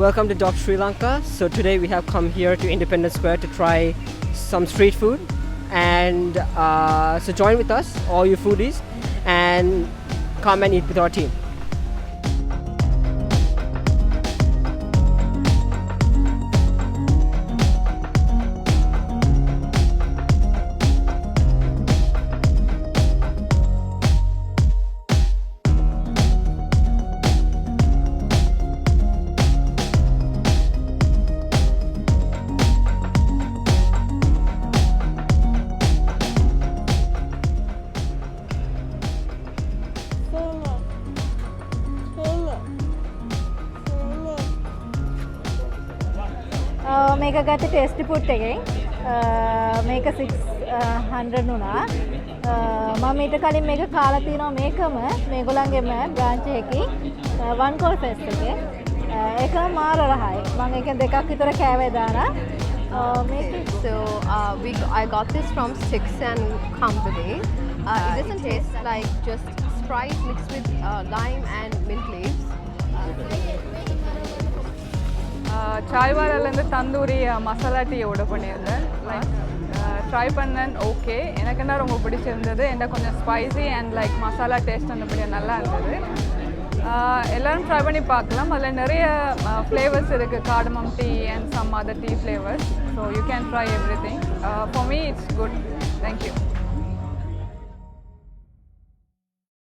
Welcome to Doc Sri Lanka. So today we have come here to Independence Square to try some street food, and so join with us, all you foodies, and come and eat with our team. මේක ගත්ත ටේස්ටි food එකෙන් මේක 600 වුණා. මම ඊට කලින් මේක කාලා තියෙනවා මේකම මේගොල්ලන්ගේම බ්‍රාන්ච් එකකින් one call fest එකේ. ඒක මාර රහයි. මම එකෙන් දෙකක් විතර කෑවේ දාලා. So I got this from Sticks and Company. It doesn't taste like just Sprite mixed with lime and mint leaves. சாய்வாரிலேருந்து தந்தூரி மசாலா டீ ஆர்டர் பண்ணியிருந்தேன். லைக் ட்ரை பண்ணேன். ஓகே, எனக்கு என்ன ரொம்ப பிடிச்சிருந்தது, என்ன கொஞ்சம் spicy and like masala taste வந்தபடியாக நல்லா இருந்தது. எல்லோரும் ட்ரை பண்ணி பார்க்கலாம். அதில் நிறைய ஃப்ளேவர்ஸ் இருக்குது, cardamom tea and some other tea flavours. So you can try everything. For me it's good. Thank you.